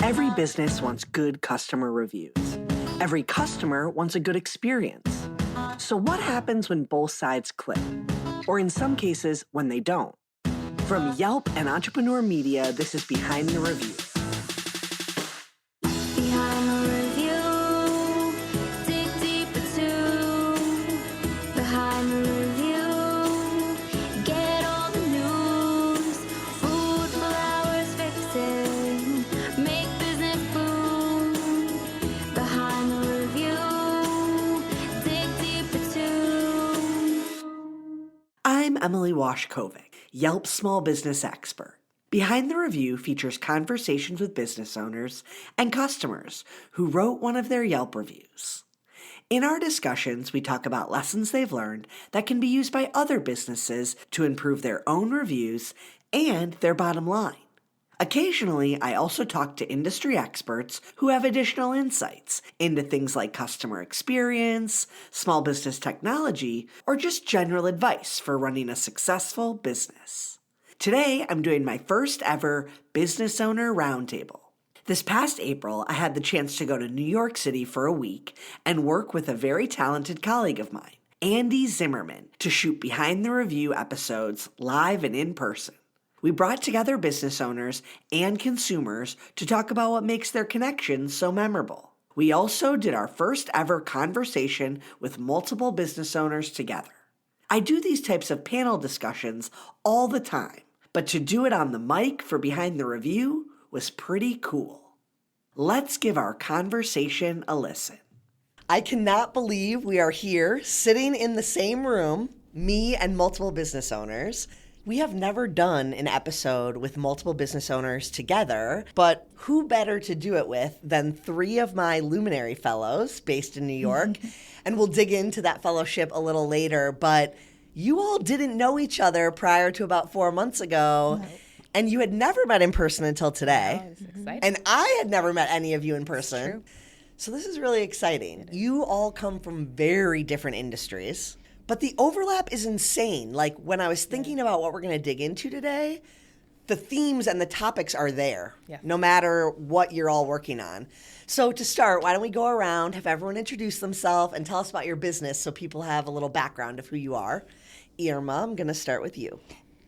Every business wants good customer reviews. Every customer wants a good experience. So what happens when both sides click? Or in some cases, when they don't? From Yelp and Entrepreneur Media, this is Behind the Review. Behind the review, dig deeper too. Behind the review, get all the news. Food, flowers, fixing, make business boom. Behind the review, dig deeper too. I'm Emily Washcovick, Yelp small business expert. Behind the Review features conversations with business owners and customers who wrote one of their Yelp reviews. In our discussions, we talk about lessons they've learned that can be used by other businesses to improve their own reviews and their bottom line. Occasionally, I also talk to industry experts who have additional insights into things like customer experience, small business technology, or just general advice for running a successful business. Today, I'm doing my first ever Business Owner Roundtable. This past April, I had the chance to go to New York City for a week and work with a very talented colleague of mine, Andy Zimmerman, to shoot Behind the Review episodes live and in person. We brought together business owners and consumers to talk about what makes their connections so memorable. We also did our first ever conversation with multiple business owners together. I do these types of panel discussions all the time, but to do it on the mic for Behind the Review was pretty cool. Let's give our conversation a listen. I cannot believe we are here sitting in the same room, me and multiple business owners. We have never done an episode with multiple business owners together, but who better to do it with than three of my Luminary Fellows based in New York? And we'll dig into that fellowship a little later, but you all didn't know each other prior to about 4 months ago, and you had never met in person until today. That was exciting. And I had never met any of you in person. True. So this is really exciting. You all come from very different industries, but the overlap is insane. Like when I was thinking about what we're going to dig into today, the themes and the topics are there, no matter what you're all working on. So to start, why don't we go around, have everyone introduce themselves and tell us about your business so people have a little background of who you are. Irma, I'm going to start with you.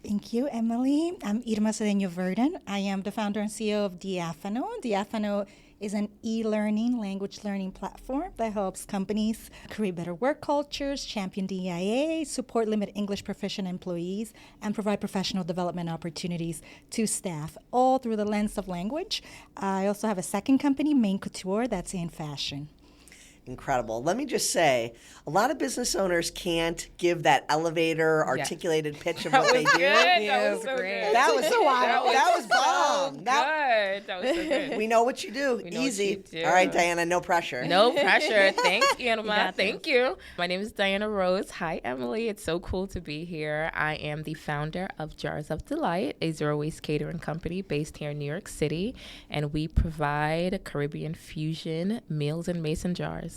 Thank you, Emily. I'm Irma Cedeño-Verdon. I am the founder and CEO of Diáfano. Diáfano is an e-learning, language learning platform that helps companies create better work cultures, champion DEIA, support limited English proficient employees, and provide professional development opportunities to staff, all through the lens of language. I also have a second company, Main Couture, that's in fashion. Incredible. Let me just say, a lot of business owners can't give that elevator articulated pitch of what they do. That was so good. That was so wild. That was bomb. Good. That was so good. We know what you do. We know Easy. what you do. All right, Diana, no pressure. No pressure. Thanks, Anima. Thank you. My name is Diana Rose. Hi, Emily. It's so cool to be here. I am the founder of Jars of Delight, a zero-waste catering company based here in New York City, and we provide Caribbean fusion meals in mason jars.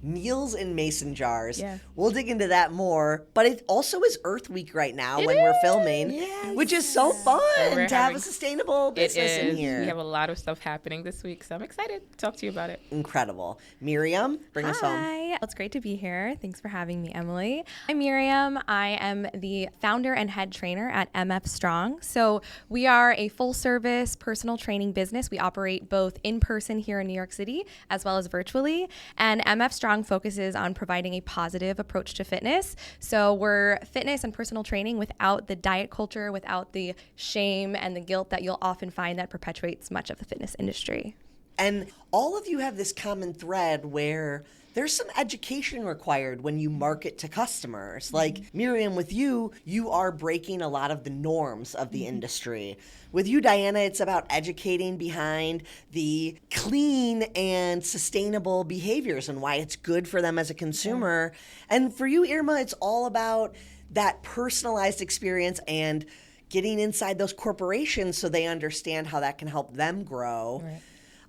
Meals in mason jars. Yeah. We'll dig into that more. But it also is Earth Week right now when we're filming, which is so fun to have a sustainable business in here. We have a lot of stuff happening this week, so I'm excited to talk to you about it. Incredible. Miriam, bring us home. Hi, it's great to be here. Thanks for having me, Emily. I'm Miriam. I am the founder and head trainer at MF Strong. So we are a full-service personal training business. We operate both in person here in New York City as well as virtually. And MF Strong focuses on providing a positive approach to fitness. So we're fitness and personal training without the diet culture, without the shame and the guilt that you'll often find that perpetuates much of the fitness industry. And all of you have this common thread where there's some education required when you market to customers. Like Miriam, with you, you are breaking a lot of the norms of the industry. With you, Diana, it's about educating behind the clean and sustainable behaviors and why it's good for them as a consumer. And for you, Irma, it's all about that personalized experience and getting inside those corporations so they understand how that can help them grow. Right.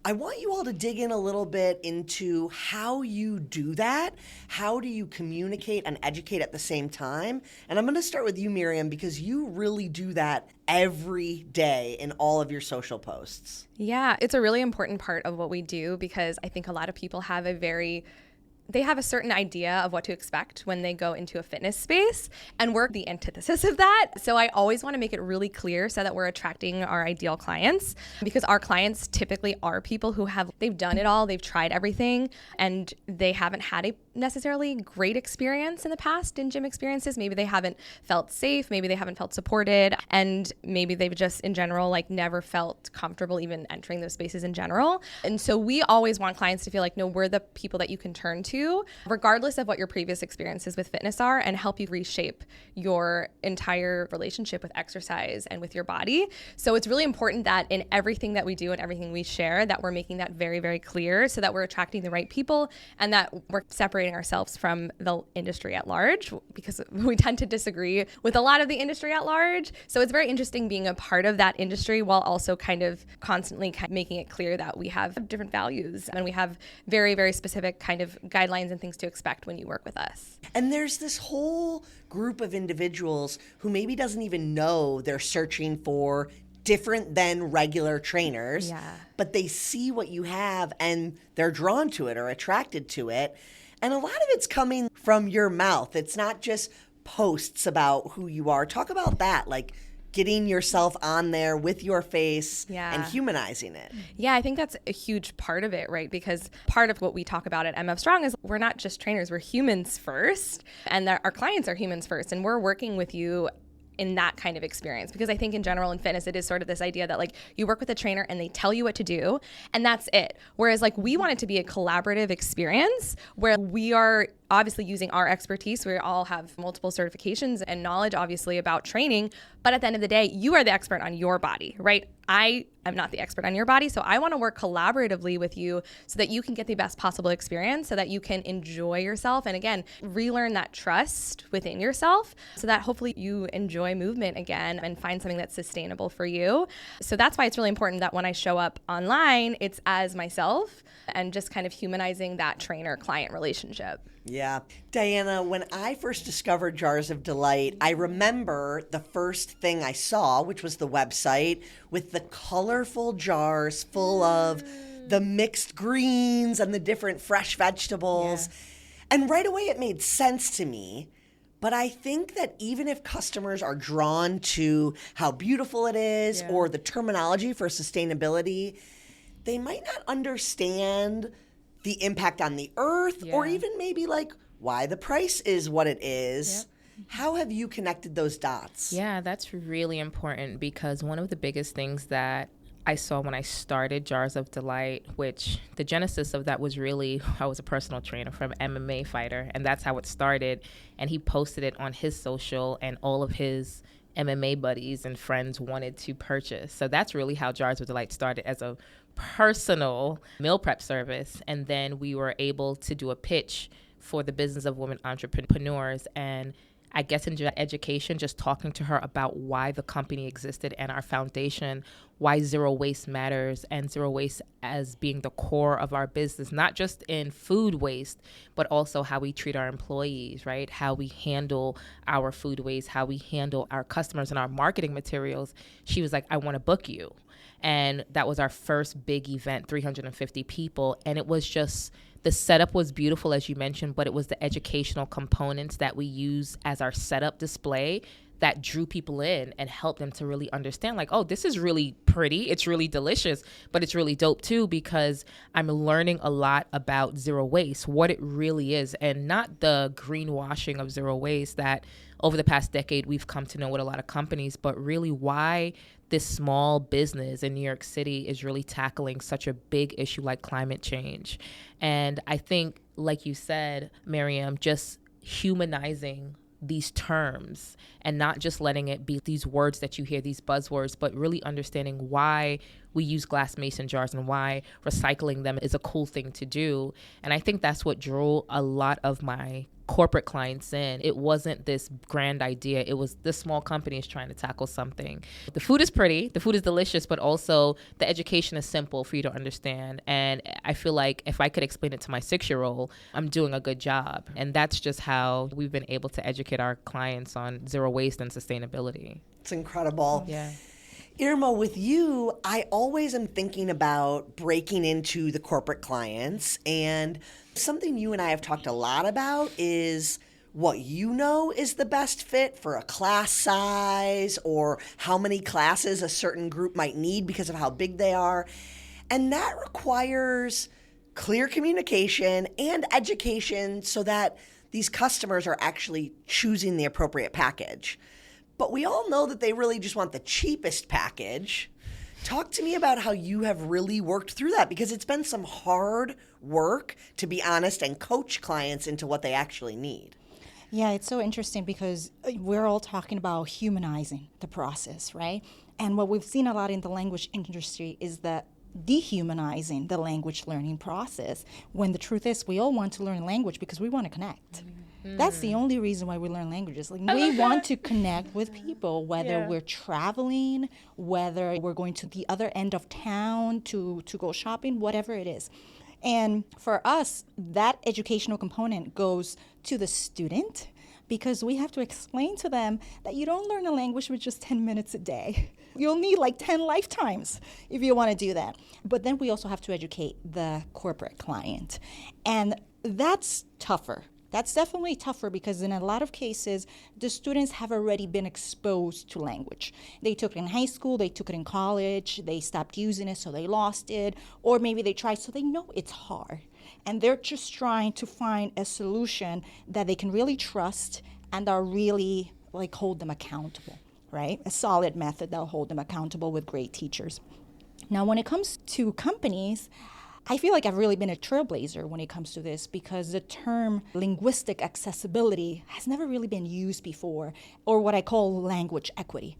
I want you all to dig in a little bit into how you do that. How do you communicate and educate at the same time? And I'm going to start with you, Miriam, because you really do that every day in all of your social posts. Yeah, it's a really important part of what we do because I think a lot of people have they have a certain idea of what to expect when they go into a fitness space, and we're the antithesis of that. So I always want to make it really clear so that we're attracting our ideal clients, because our clients typically are people who they've done it all, they've tried everything, and they haven't had a necessarily great experience in the past in gym experiences. Maybe they haven't felt safe, maybe they haven't felt supported, and maybe they've just in general never felt comfortable even entering those spaces in general. And so we always want clients to feel like, no, we're the people that you can turn to, regardless of what your previous experiences with fitness are, and help you reshape your entire relationship with exercise and with your body. So it's really important that in everything that we do and everything we share, that we're making that very, very clear so that we're attracting the right people and that we're separating ourselves from the industry at large, because we tend to disagree with a lot of the industry at large. So it's very interesting being a part of that industry while also kind of constantly making it clear that we have different values and we have very, very specific kind of guidelines and things to expect when you work with us. And there's this whole group of individuals who maybe doesn't even know they're searching for different than regular trainers, but they see what you have and they're drawn to it or attracted to it. And a lot of it's coming from your mouth. It's not just posts about who you are. Talk about that, like getting yourself on there with your face and humanizing it. Yeah, I think that's a huge part of it, right? Because part of what we talk about at MF Strong is we're not just trainers, we're humans first, and our clients are humans first, and we're working with you in that kind of experience. Because I think in general in fitness, it is sort of this idea that you work with a trainer and they tell you what to do and that's it. Whereas we want it to be a collaborative experience where we are obviously using our expertise. We all have multiple certifications and knowledge obviously about training, but at the end of the day, you are the expert on your body, right? I am not the expert on your body, so I want to work collaboratively with you so that you can get the best possible experience, so that you can enjoy yourself and again, relearn that trust within yourself so that hopefully you enjoy movement again and find something that's sustainable for you. So that's why it's really important that when I show up online, it's as myself and just kind of humanizing that trainer-client relationship. Yeah. Diana, when I first discovered Jars of Delight, I remember the first thing I saw, which was the website with the colorful jars full of the mixed greens and the different fresh vegetables. Yeah. And right away it made sense to me. But I think that even if customers are drawn to how beautiful it is or the terminology for sustainability, they might not understand the impact on the earth or even maybe why the price is what it is. Yep. How have you connected those dots? Yeah, that's really important because one of the biggest things that I saw when I started Jars of Delight, which the genesis of that was really, I was a personal trainer from MMA fighter, and that's how it started. And he posted it on his social, and all of his MMA buddies and friends wanted to purchase. So that's really how Jars of Delight started, as a personal meal prep service. And then we were able to do a pitch for the Business of Women Entrepreneurs. And I guess in education, just talking to her about why the company existed and our foundation, why zero waste matters, and zero waste as being the core of our business, not just in food waste, but also how we treat our employees, right? How we handle our food waste, how we handle our customers and our marketing materials. She was like, I want to book you. And that was our first big event, 350 people. And it was just, the setup was beautiful, as you mentioned, but it was the educational components that we use as our setup display that drew people in and helped them to really understand, oh, this is really pretty, it's really delicious, but it's really dope too, because I'm learning a lot about zero waste, what it really is, and not the greenwashing of zero waste that over the past decade we've come to know with a lot of companies, but really why this small business in New York City is really tackling such a big issue like climate change. And I think, like you said, Miriam, just humanizing these terms and not just letting it be these words that you hear, these buzzwords, but really understanding why we use glass mason jars and why recycling them is a cool thing to do. And I think that's what drew a lot of my corporate clients in. It wasn't this grand idea. It was this small company is trying to tackle something. The food is pretty, the food is delicious, but also the education is simple for you to understand. And I feel like if I could explain it to my 6-year-old, I'm doing a good job. And that's just how we've been able to educate our clients on zero waste and sustainability. It's incredible. Yeah. Irma, with you, I always am thinking about breaking into the corporate clients, and something you and I have talked a lot about is what you know is the best fit for a class size or how many classes a certain group might need because of how big they are. And that requires clear communication and education so that these customers are actually choosing the appropriate package. But we all know that they really just want the cheapest package. Talk to me about how you have really worked through that, because it's been some hard work, to be honest, and coach clients into what they actually need. Yeah, it's so interesting because we're all talking about humanizing the process, right? And what we've seen a lot in the language industry is that dehumanizing the language learning process, when the truth is we all want to learn language because we want to connect. That's the only reason why we learn languages. Like, we want to connect with people, whether we're traveling, whether we're going to the other end of town to go shopping, whatever it is. And for us, that educational component goes to the student, because we have to explain to them that you don't learn a language with just 10 minutes a day. You'll need like 10 lifetimes if you want to do that. But then we also have to educate the corporate client. And that's tougher. That's definitely tougher because in a lot of cases, the students have already been exposed to language. They took it in high school, they took it in college, they stopped using it, so they lost it, or maybe they tried, so they know it's hard. And they're just trying to find a solution that they can really trust and are really like hold them accountable, right? A solid method that'll hold them accountable with great teachers. Now, when it comes to companies, I feel like I've really been a trailblazer when it comes to this, because the term linguistic accessibility has never really been used before, or what I call language equity.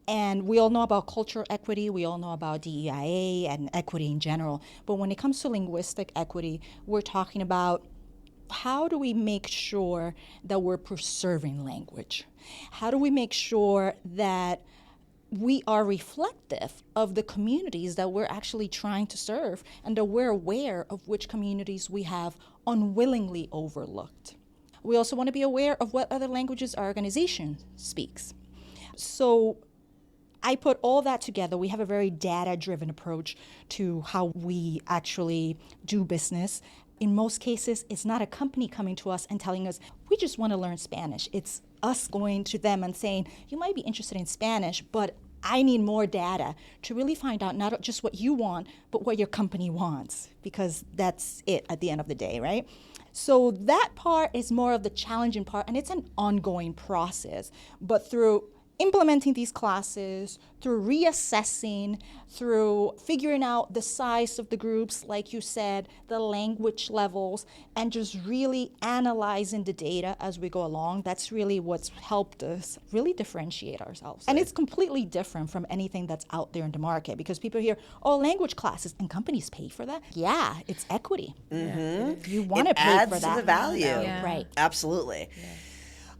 And we all know about cultural equity, we all know about DEIA and equity in general. But when it comes to linguistic equity, we're talking about how do we make sure that we're preserving language? How do we make sure that we are reflective of the communities that we're actually trying to serve, and that we're aware of which communities we have unwillingly overlooked. We also want to be aware of what other languages our organization speaks. So I put all that together. We have a very data-driven approach to how we actually do business. In most cases, it's not a company coming to us and telling us, we just want to learn Spanish. It's us going to them and saying, you might be interested in Spanish, but I need more data to really find out not just what you want, but what your company wants, because that's it at the end of the day, right? So that part is more of the challenging part, and it's an ongoing process. But through implementing these classes, through reassessing, through figuring out the size of the groups, like you said, the language levels, and just really analyzing the data as we go along, that's really what's helped us really differentiate ourselves. And it's completely different from anything that's out there in the market, because people hear, oh, language classes, and companies pay for that? Yeah, it's equity. Mm-hmm. You want to pay for that. It adds to the value. Yeah. Right. Absolutely. Yeah.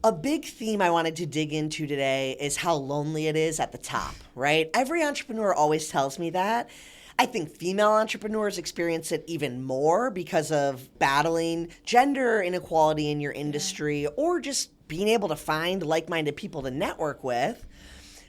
A big theme I wanted to dig into today is how lonely it is at the top, right? Every entrepreneur always tells me that. I think female entrepreneurs experience it even more because of battling gender inequality in your industry, or just being able to find like-minded people to network with.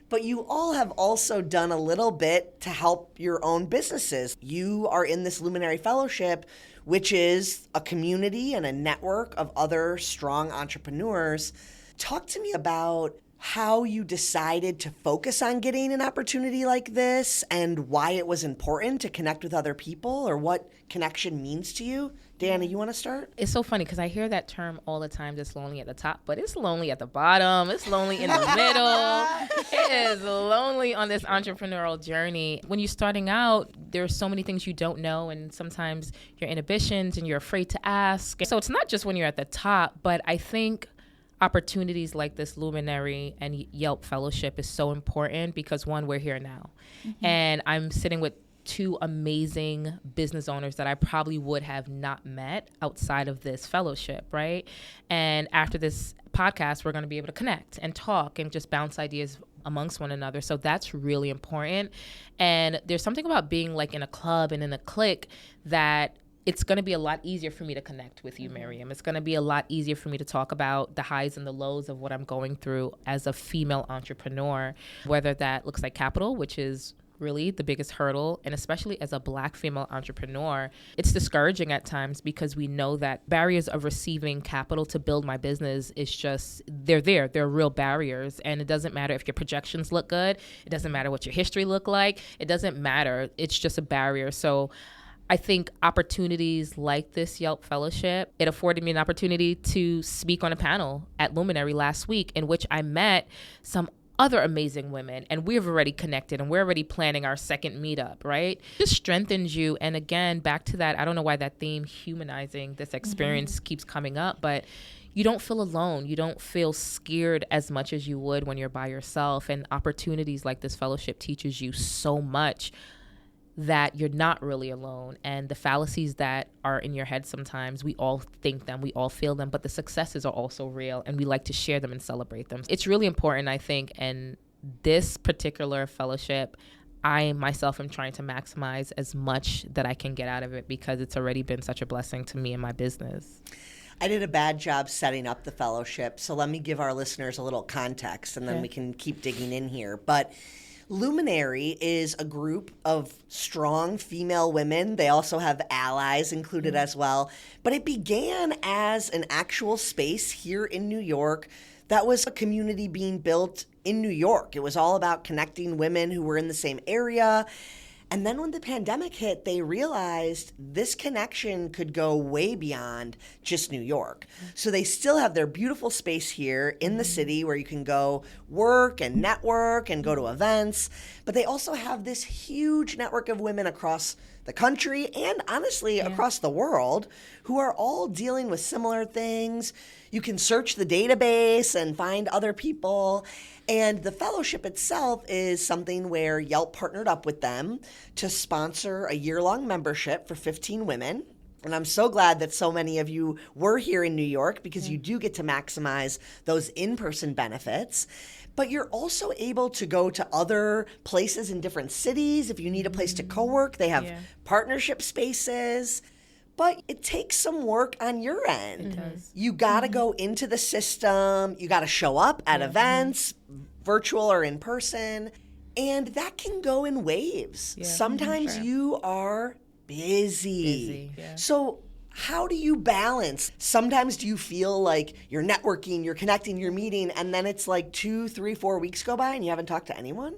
But you all have also done a little bit to help your own businesses. You are in this Luminary Fellowship, which is a community and a network of other strong entrepreneurs. Talk to me about how you decided to focus on getting an opportunity like this, and why it was important to connect with other people, or what connection means to you. Dana, you want to start? It's so funny because I hear that term all the time, just lonely at the top, but it's lonely at the bottom. It's lonely in the middle. It is lonely on this entrepreneurial journey. When you're starting out, there's so many things you don't know, and sometimes your inhibitions and you're afraid to ask. So it's not just when you're at the top, but I think opportunities like this Luminary and Yelp Fellowship is so important because, one, we're here now. Mm-hmm. And I'm sitting with two amazing business owners that I probably would have not met outside of this fellowship, right? And after this podcast, we're going to be able to connect and talk and just bounce ideas amongst one another. So that's really important. And there's something about being like in a club and in a clique that it's going to be a lot easier for me to connect with you, Miriam. It's going to be a lot easier for me to talk about the highs and the lows of what I'm going through as a female entrepreneur, whether that looks like capital, which is really the biggest hurdle. And especially as a Black female entrepreneur, it's discouraging at times because we know that barriers of receiving capital to build my business is just, they're real barriers. And it doesn't matter if your projections look good. It doesn't matter what your history look like. It doesn't matter. It's just a barrier. So I think opportunities like this Yelp Fellowship, it afforded me an opportunity to speak on a panel at Luminary last week in which I met some other amazing women, and we've already connected and we're already planning our second meetup, right? Just strengthens you. And again, back to that, I don't know why that theme, humanizing this experience, keeps coming up, but you don't feel alone. You don't feel scared as much as you would when you're by yourself. And opportunities like this fellowship teaches you so much that you're not really alone. And the fallacies that are in your head sometimes, we all think them, we all feel them, but the successes are also real, and we like to share them and celebrate them. It's really important, I think, and this particular fellowship, I myself am trying to maximize as much that I can get out of it because it's already been such a blessing to me and my business. I did a bad job setting up the fellowship, so let me give our listeners a little context, and then we can keep digging in here. But Luminary is a group of strong female women. They also have allies included as well. But it began as an actual space here in New York that was a community being built in New York. It was all about connecting women who were in the same area. And then when the pandemic hit, they realized this connection could go way beyond just New York. So they still have their beautiful space here in the city where you can go work and network and go to events. But they also have this huge network of women across the country and honestly across the world who are all dealing with similar things. You can search the database and find other people. And the fellowship itself is something where Yelp partnered up with them to sponsor a year-long membership for 15 women. And I'm so glad that so many of you were here in New York because you do get to maximize those in-person benefits. But you're also able to go to other places in different cities. If you need a place to co-work, they have partnership spaces. But it takes some work on your end. You got to go into the system. You got to show up at events, virtual or in person. And that can go in waves. Sometimes you are busy. So how do you balance? Sometimes do you feel like you're networking, you're connecting, you're meeting, and then it's like 2, 3, 4 weeks go by and you haven't talked to anyone?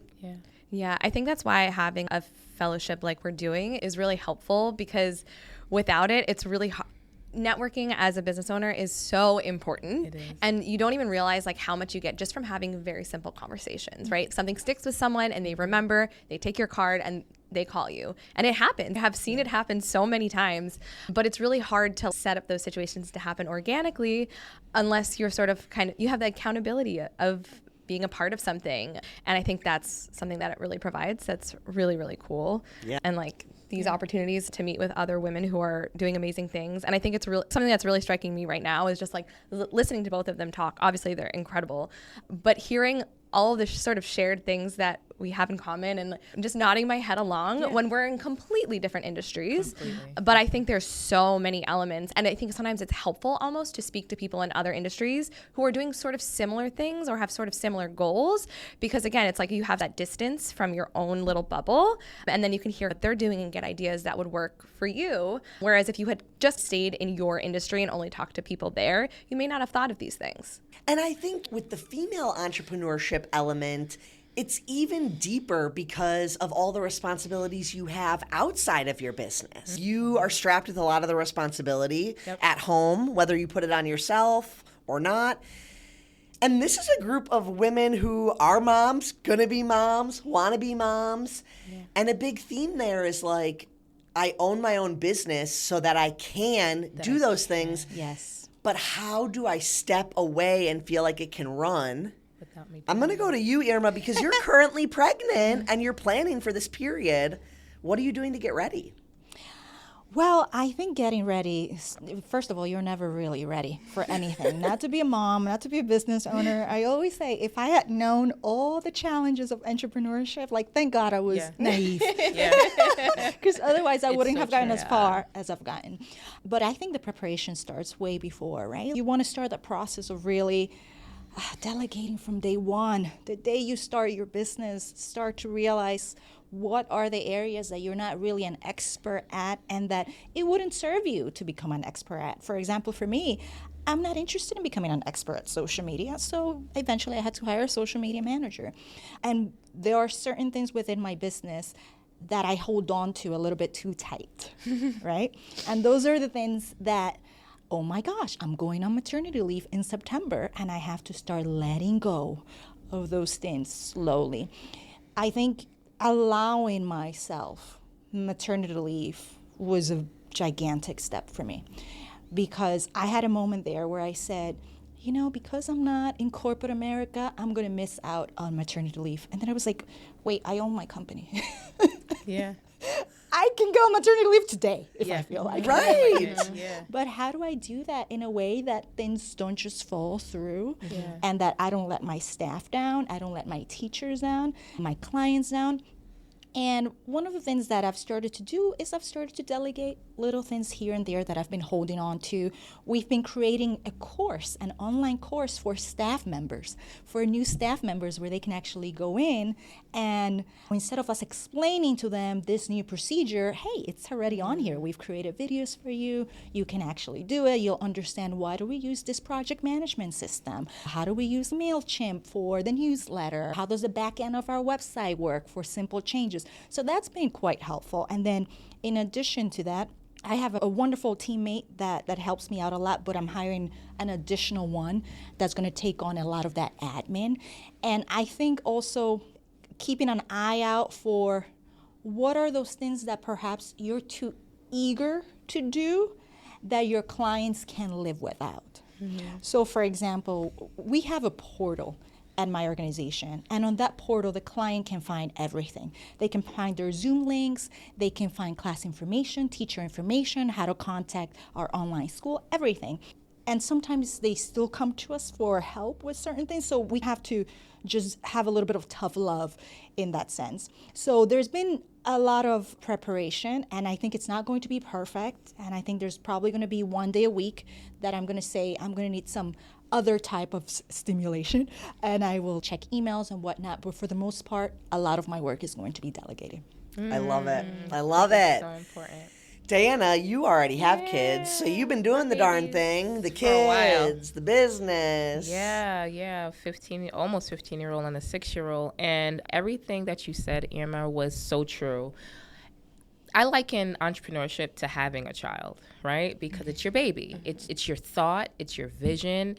Yeah, I think that's why having a fellowship like we're doing is really helpful because without it, it's really hard. Networking as a business owner is so important. It is. And you don't even realize like how much you get just from having very simple conversations, right? Something sticks with someone and they remember, they take your card and they call you. And it happens. I have seen it happen so many times, but it's really hard to set up those situations to happen organically unless you're sort of you have the accountability of being a part of something. And I think that's something that it really provides. That's really, really cool. And like these opportunities to meet with other women who are doing amazing things. And I think it's really something that's really striking me right now is just like listening to both of them talk. Obviously they're incredible, but hearing all of the sort of shared things that we have in common and just nodding my head along when we're in completely different industries. But I think there's so many elements. And I think sometimes it's helpful almost to speak to people in other industries who are doing sort of similar things or have sort of similar goals. Because again, it's like you have that distance from your own little bubble and then you can hear what they're doing and get ideas that would work for you. Whereas if you had just stayed in your industry and only talked to people there, you may not have thought of these things. And I think with the female entrepreneurship element, it's even deeper because of all the responsibilities you have outside of your business. You are strapped with a lot of the responsibility at home, whether you put it on yourself or not. And this is a group of women who are moms, gonna be moms, wanna be moms. And a big theme there is like, I own my own business so that I can do those things. But how do I step away and feel like it can run? I'm going to go to you, Irma, because you're currently pregnant and you're planning for this period. What are you doing to get ready? Well, I think getting ready, first of all, you're never really ready for anything. Not to be a mom, not to be a business owner. I always say, if I had known all the challenges of entrepreneurship, like, thank God I was naive. Because otherwise I wouldn't have gotten as far as I've gotten. But I think the preparation starts way before, right? You want to start the process of really delegating from day one. The day you start your business, start to realize what are the areas that you're not really an expert at and that it wouldn't serve you to become an expert at. For example, for me, I'm not interested in becoming an expert at social media, so eventually I had to hire a social media manager. And there are certain things within my business that I hold on to a little bit too tight, right? And those are the things that, oh my gosh, I'm going on maternity leave in September and I have to start letting go of those things slowly. I think allowing myself maternity leave was a gigantic step for me, because I had a moment there where I said, you know, because I'm not in corporate America, I'm going to miss out on maternity leave. And then I was like, wait, I own my company. Yeah. I can go on maternity leave today if I feel like Right. it. But how do I do that in a way that things don't just fall through and that I don't let my staff down, I don't let my teachers down, my clients down? And one of the things that I've started to do is I've started to delegate little things here and there that I've been holding on to. We've been creating a course, an online course for staff members, for new staff members, where they can actually go in and instead of us explaining to them this new procedure, hey, it's already on here. We've created videos for you. You can actually do it. You'll understand, why do we use this project management system? How do we use MailChimp for the newsletter? How does the back end of our website work for simple changes? So that's been quite helpful. And then in addition to that, I have a wonderful teammate that helps me out a lot, but I'm hiring an additional one that's going to take on a lot of that admin. And I think also keeping an eye out for what are those things that perhaps you're too eager to do that your clients can live without. So for example, we have a portal at my organization. And on that portal, the client can find everything. They can find their Zoom links, they can find class information, teacher information, how to contact our online school, everything. And sometimes they still come to us for help with certain things. So we have to just have a little bit of tough love in that sense. So there's been a lot of preparation, and I think it's not going to be perfect. And I think there's probably going to be one day a week that I'm going to say I'm going to need some other type of stimulation, and I will check emails and whatnot. But for the most part, a lot of my work is going to be delegated. I love it. I love it. So important. Diana, you already have kids, so you've been doing the darn thing. The kids, the business. Yeah. 15, almost 15-year-old and a 6-year-old. And everything that you said, Irma, was so true. I liken entrepreneurship to having a child, right? Because it's your baby. It's your thought, it's your vision,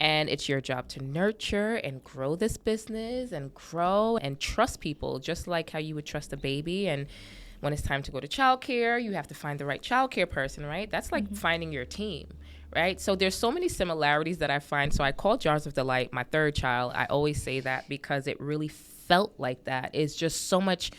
and it's your job to nurture and grow this business and grow and trust people, just like how you would trust a baby. And when it's time to go to childcare, you have to find the right childcare person, right? That's like finding your team, right? So there's so many similarities that I find. So I call Jars of Delight my third child. I always say that because it really felt like that. It's just so much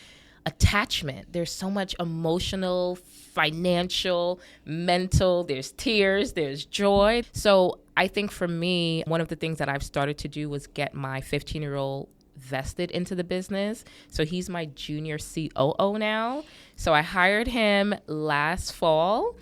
attachment. There's so much emotional, financial, mental, there's tears, there's joy. So I think for me, one of the things that I've started to do was get my 15-year-old vested into the business. So he's my junior COO now. So I hired him last fall,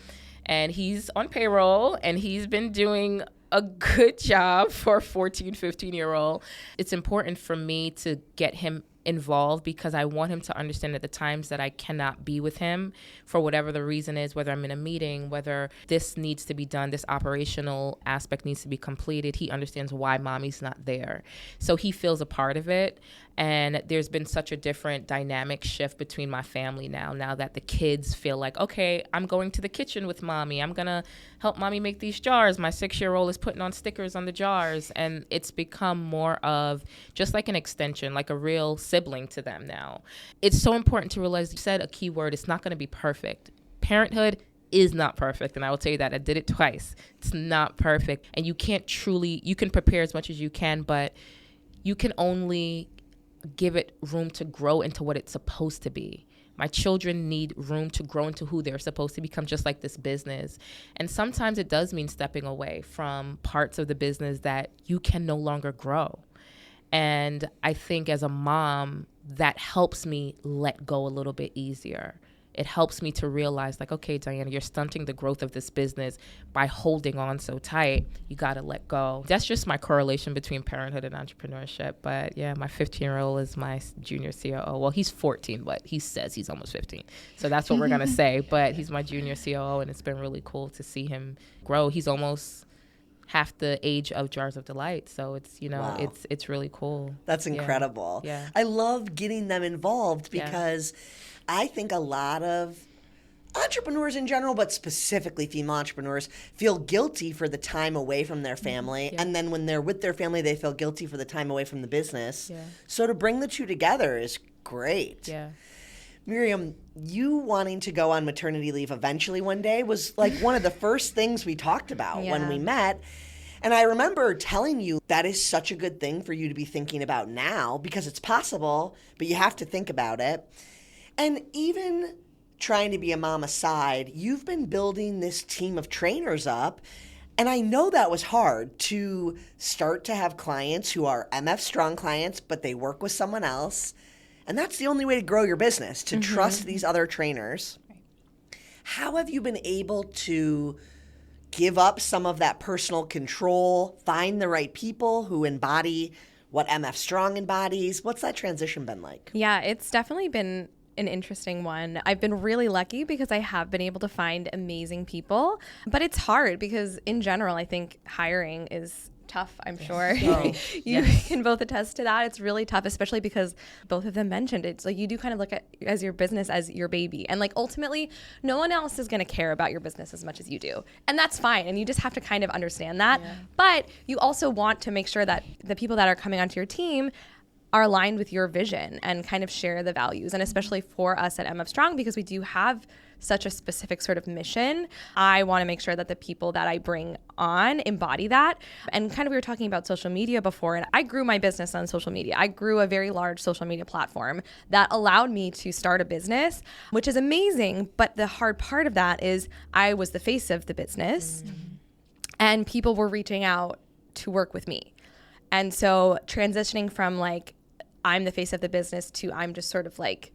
and he's on payroll, and he's been doing a good job for a 14, 15-year-old. It's important for me to get him involved because I want him to understand at the times that I cannot be with him for whatever the reason is, whether I'm in a meeting, whether this needs to be done, this operational aspect needs to be completed. He understands why mommy's not there. So he feels a part of it. And there's been such a different dynamic shift between my family now that the kids feel like, okay, I'm going to the kitchen with mommy. I'm going to help mommy make these jars. My 6-year-old is putting on stickers on the jars. And it's become more of just like an extension, like a real sibling to them now. It's so important to realize, you said a key word, it's not going to be perfect. Parenthood is not perfect. And I will tell you that. I did it twice. It's not perfect. And you can prepare as much as you can, but you can only give it room to grow into what it's supposed to be, My children need room to grow into who they're supposed to become, just like this business. And sometimes it does mean stepping away from parts of the business that you can no longer grow. And I think as a mom, that helps me let go a little bit easier. It helps me to realize, like, okay, Diana, you're stunting the growth of this business by holding on so tight. You got to let go. That's just my correlation between parenthood and entrepreneurship. But yeah, my 15-year-old is my junior COO. Well, he's 14, but he says he's almost 15. So that's what we're going to say. But he's my junior COO, and it's been really cool to see him grow. He's almost half the age of Jars of Delight. So it's, Wow. it's really cool. That's incredible. Yeah. I love getting them involved because I think a lot of entrepreneurs in general, but specifically female entrepreneurs, feel guilty for the time away from their family. Yeah. And then when they're with their family, they feel guilty for the time away from the business. Yeah. So to bring the two together is great. Yeah. Miriam, you wanting to go on maternity leave eventually one day was like one of the first things we talked about when Yeah. we met. And I remember telling you that is such a good thing for you to be thinking about now because it's possible, but you have to think about it. And even trying to be a mom aside, you've been building this team of trainers up. And I know that was hard to start to have clients who are MF Strong clients, but they work with someone else. And that's the only way to grow your business, to trust these other trainers. How have you been able to give up some of that personal control, find the right people who embody what MF Strong embodies? What's that transition been like? Yeah, it's definitely been an interesting one. I've been really lucky because I have been able to find amazing people, but it's hard because in general, I think hiring is tough, I'm sure. You can both attest to that. It's really tough, especially because both of them mentioned it's like you do kind of look at as your business as your baby. And like ultimately, no one else is going to care about your business as much as you do. And that's fine. And you just have to kind of understand that. Yeah. But you also want to make sure that the people that are coming onto your team are aligned with your vision and kind of share the values. And especially for us at MF Strong, because we do have such a specific sort of mission, I want to make sure that the people that I bring on embody that. And kind of we were talking about social media before, and I grew my business on social media. I grew a very large social media platform that allowed me to start a business, which is amazing. But the hard part of that is I was the face of the business and people were reaching out to work with me. And so transitioning from like, I'm the face of the business to I'm just sort of like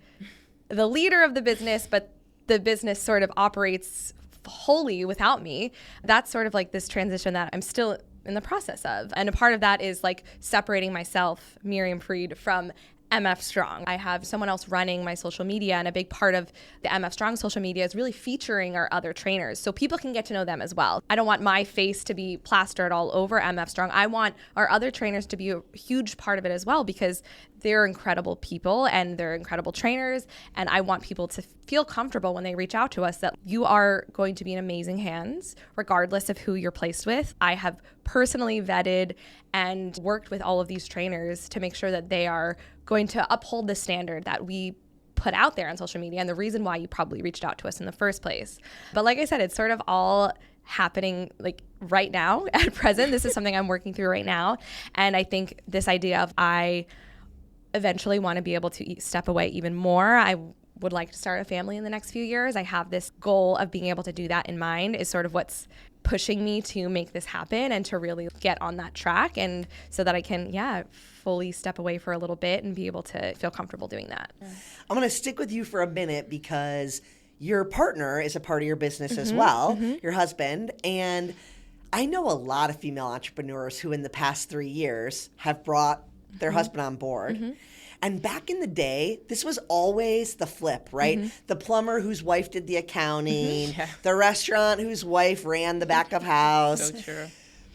the leader of the business, but the business sort of operates wholly without me. That's sort of like this transition that I'm still in the process of. And a part of that is like separating myself, Miriam Freed, from MF Strong. I have someone else running my social media, and a big part of the MF Strong social media is really featuring our other trainers so people can get to know them as well. I don't want my face to be plastered all over MF Strong. I want our other trainers to be a huge part of it as well because they're incredible people and they're incredible trainers, and I want people to feel comfortable when they reach out to us that you are going to be in amazing hands regardless of who you're placed with. I have personally vetted and worked with all of these trainers to make sure that they are going to uphold the standard that we put out there on social media and the reason why you probably reached out to us in the first place. But like I said, it's sort of all happening like right now at present. This is something I'm working through right now. And I think this idea of I eventually want to be able to step away even more. I would like to start a family in the next few years. I have this goal of being able to do that in mind is sort of what's pushing me to make this happen and to really get on that track, and so that I can, fully step away for a little bit and be able to feel comfortable doing that. I'm going to stick with you for a minute because your partner is a part of your business as well, your husband. And I know a lot of female entrepreneurs who in the past 3 years have brought their husband on board. And back in the day, this was always the flip, right? The plumber whose wife did the accounting, the restaurant whose wife ran the back of house. So true.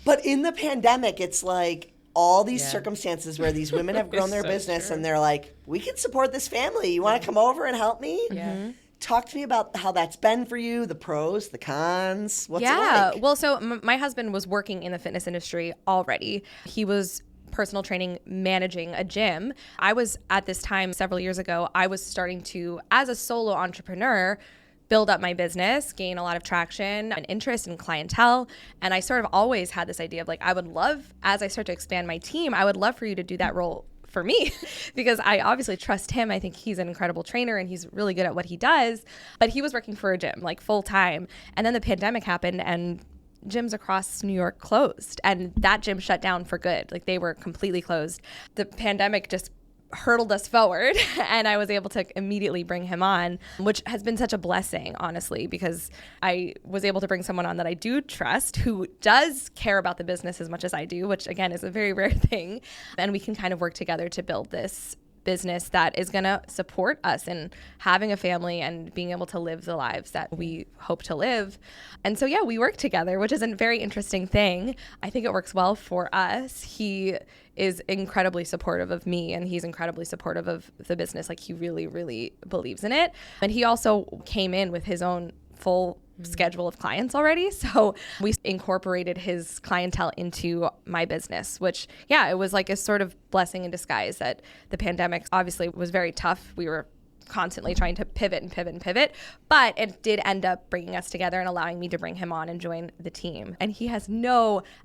But in the pandemic, it's like all these circumstances where these women have grown their So business true. and they're like, we can support this family. You want to come over and help me? Yeah. Talk to me about how that's been for you, the pros, the cons. What's it like? Well, so my husband was working in the fitness industry already. He was personal training, managing a gym. I was at this time several years ago, I was starting to, as a solo entrepreneur, build up my business, gain a lot of traction and interest and clientele. And I sort of always had this idea of like, I would love, as I start to expand my team, I would love for you to do that role for me because I obviously trust him. I think he's an incredible trainer and he's really good at what he does. But he was working for a gym like full time. And then the pandemic happened and gyms across New York closed, and that gym shut down for good. Like they were completely closed. The pandemic just hurtled us forward and I was able to immediately bring him on, which has been such a blessing, honestly, because I was able to bring someone on that I do trust, who does care about the business as much as I do, which again is a very rare thing. And we can kind of work together to build this business that is going to support us in having a family and being able to live the lives that we hope to live. And so, yeah, we work together, which is a very interesting thing. I think it works well for us. He is incredibly supportive of me and he's incredibly supportive of the business. Like he really, really believes in it. And he also came in with his own full schedule of clients already. So we incorporated his clientele into my business, which, yeah, it was like a sort of blessing in disguise that the pandemic obviously was very tough. We were constantly trying to pivot, but it did end up bringing us together and allowing me to bring him on and join the team. And he has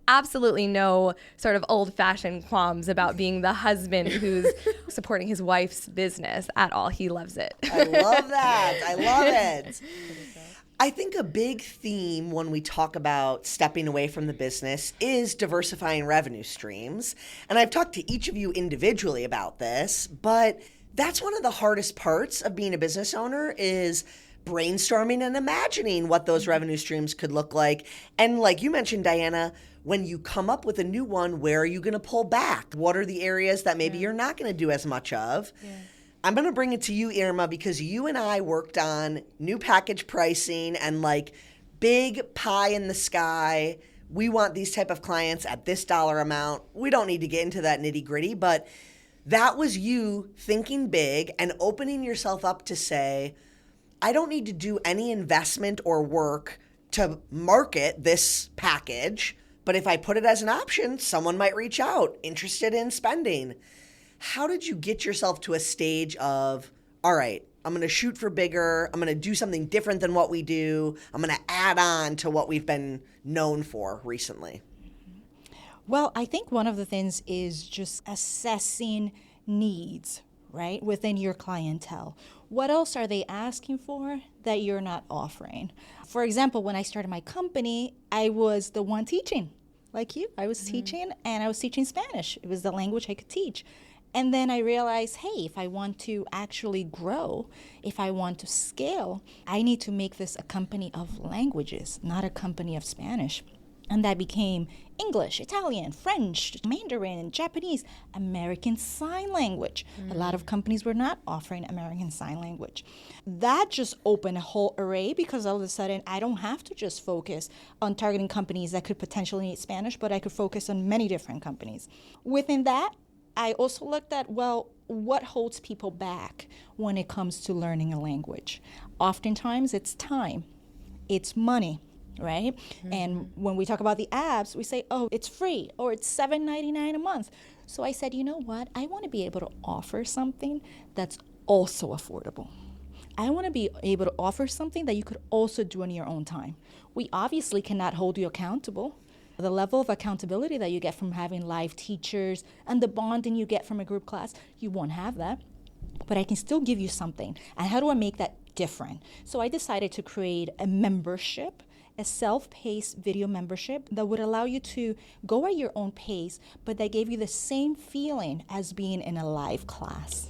absolutely no sort of old-fashioned qualms about being the husband who's supporting his wife's business at all. He loves it. I love that. I love it. I think a big theme when we talk about stepping away from the business is diversifying revenue streams. And I've talked to each of you individually about this, but that's one of the hardest parts of being a business owner is brainstorming and imagining what those revenue streams could look like. And like you mentioned, Diana, when you come up with a new one, where are you going to pull back? What are the areas that maybe you're not going to do as much of? Yeah. I'm going to bring it to you, Irma, because you and I worked on new package pricing and like big pie in the sky. We want these type of clients at this dollar amount. We don't need to get into that nitty gritty, but that was you thinking big and opening yourself up to say, I don't need to do any investment or work to market this package, but if I put it as an option, someone might reach out interested in spending. How did you get yourself to a stage of, all right, I'm going to shoot for bigger, I'm going to do something different than what we do, I'm going to add on to what we've been known for recently? Well, I think one of the things is just assessing needs, right, within your clientele. What else are they asking for that you're not offering? For example, when I started my company, I was the one teaching, like you. I was teaching, and I was teaching Spanish. It was the language I could teach. And then I realized, hey, if I want to actually grow, if I want to scale, I need to make this a company of languages, not a company of Spanish. And that became English, Italian, French, Mandarin, Japanese, American Sign Language. A lot of companies were not offering American Sign Language. That just opened a whole array because all of a sudden I don't have to just focus on targeting companies that could potentially need Spanish, but I could focus on many different companies. Within that, I also looked at, well, what holds people back when it comes to learning a language? Oftentimes it's time, it's money, right? And when we talk about the apps, we say, oh, it's free or it's $7.99 a month. So I said, you know what? I want to be able to offer something that's also affordable. I want to be able to offer something that you could also do in your own time. We obviously cannot hold you accountable. The level of accountability that you get from having live teachers and the bonding you get from a group class, you won't have that. But I can still give you something. And how do I make that different? So I decided to create a membership, a self-paced video membership that would allow you to go at your own pace, but that gave you the same feeling as being in a live class.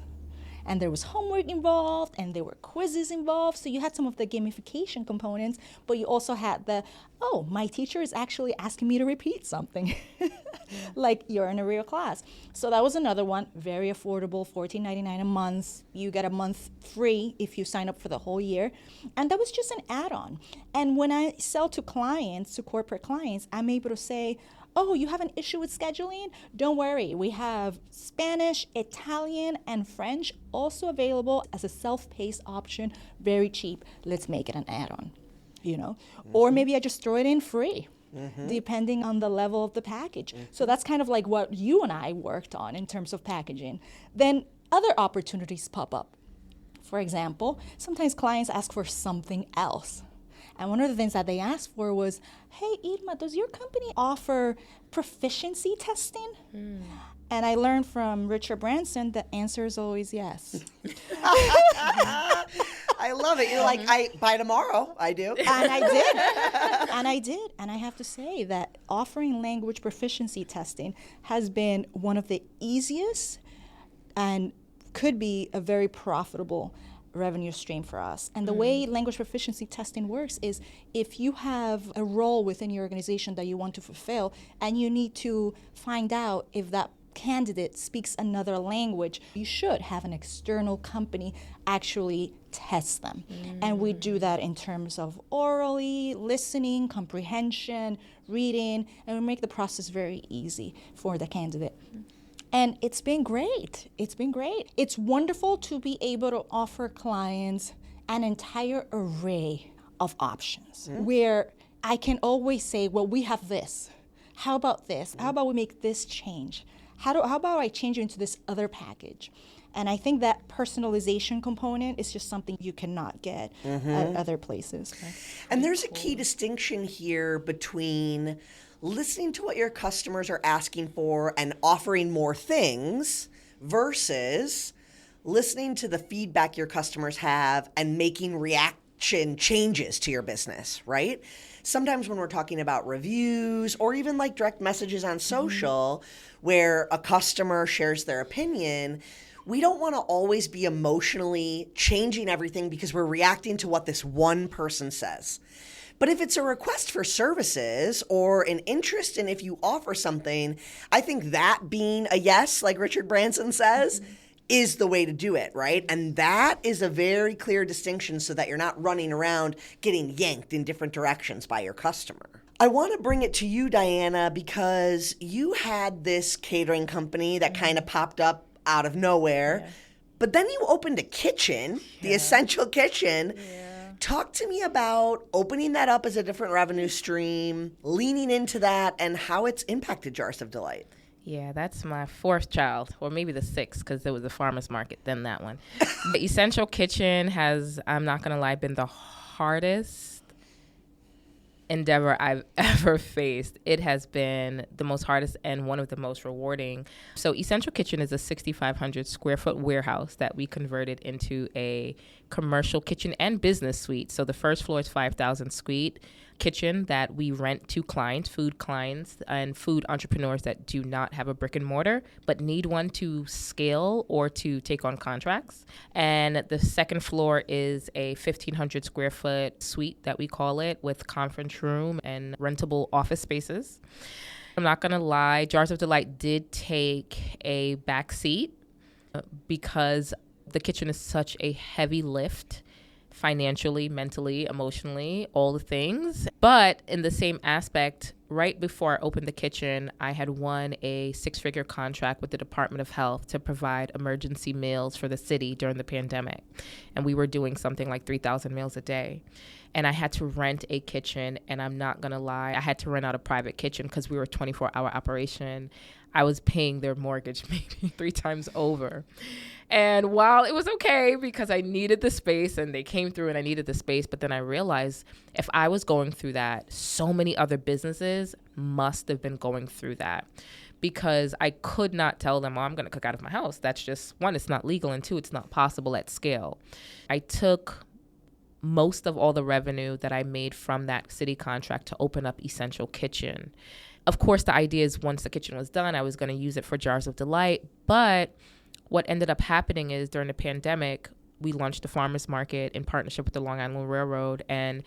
And there was homework involved, and there were quizzes involved. So you had some of the gamification components, but you also had the, oh, my teacher is actually asking me to repeat something, like you're in a real class. So that was another one, very affordable, $14.99 a month. You get a month free if you sign up for the whole year. And that was just an add-on. And when I sell to clients, to corporate clients, I'm able to say, oh, you have an issue with scheduling? Don't worry. We have Spanish, Italian, and French also available as a self-paced option, very cheap. Let's make it an add-on, you know? Or maybe I just throw it in free, depending on the level of the package. So that's kind of like what you and I worked on in terms of packaging. Then other opportunities pop up. For example, sometimes clients ask for something else. And one of the things that they asked for was, hey, Irma, does your company offer proficiency testing? And I learned from Richard Branson the answer is always yes. I love it. You're like, by tomorrow, I do. And I did. And I did. And I have to say that offering language proficiency testing has been one of the easiest and could be a very profitable revenue stream for us. And the way language proficiency testing works is if you have a role within your organization that you want to fulfill and you need to find out if that candidate speaks another language, you should have an external company actually test them. And we do that in terms of orally, listening, comprehension, reading, and we make the process very easy for the candidate. And it's been great. It's been great. It's wonderful to be able to offer clients an entire array of options where I can always say, well, we have this. How about this? How about we make this change? How about I change it into this other package? And I think that personalization component is just something you cannot get at other places. And there's a key distinction here between listening to what your customers are asking for and offering more things versus listening to the feedback your customers have and making reaction changes to your business, right? Sometimes when we're talking about reviews or even like direct messages on social where a customer shares their opinion, we don't want to always be emotionally changing everything because we're reacting to what this one person says. But if it's a request for services or an interest in if you offer something, I think that being a yes, like Richard Branson says, is the way to do it, right? And that is a very clear distinction so that you're not running around getting yanked in different directions by your customer. I want to bring it to you, Diana, because you had this catering company that kind of popped up out of nowhere, but then you opened a kitchen, the Essential Kitchen. Talk to me about opening that up as a different revenue stream, leaning into that, and how it's impacted Jars of Delight. Yeah, that's my fourth child, or maybe the sixth, because there was a farmer's market, then that one. The Essential Kitchen has, I'm not going to lie, been the hardest endeavor I've ever faced. It has been the most hardest and one of the most rewarding. So Essential Kitchen is a 6,500 square foot warehouse that we converted into a commercial kitchen and business suite. So the first floor is 5,000 suite kitchen that we rent to clients, food clients and food entrepreneurs that do not have a brick and mortar, but need one to scale or to take on contracts. And the second floor is a 1,500 square foot suite that we call it, with conference room and rentable office spaces. I'm not going to lie, Jars of Delight did take a back seat because the kitchen is such a heavy lift financially, mentally, emotionally, all the things. But in the same aspect, right before I opened the kitchen, I had won a 6-figure contract with the Department of Health to provide emergency meals for the city during the pandemic. And we were doing something like 3,000 meals a day. And I had to rent a kitchen, and I'm not going to lie, I had to rent out a private kitchen because we were a 24-hour operation. I was paying their mortgage maybe 3 times over. And while it was okay because I needed the space and they came through and I needed the space, but then I realized if I was going through that, so many other businesses must have been going through that, because I could not tell them, oh, I'm going to cook out of my house. That's just, one, it's not legal, and 2, it's not possible at scale. I took most of all the revenue that I made from that city contract to open up Essential Kitchen. Of course, the idea is once the kitchen was done, I was going to use it for Jars of Delight. But what ended up happening is during the pandemic, we launched a farmer's market in partnership with the Long Island Railroad. And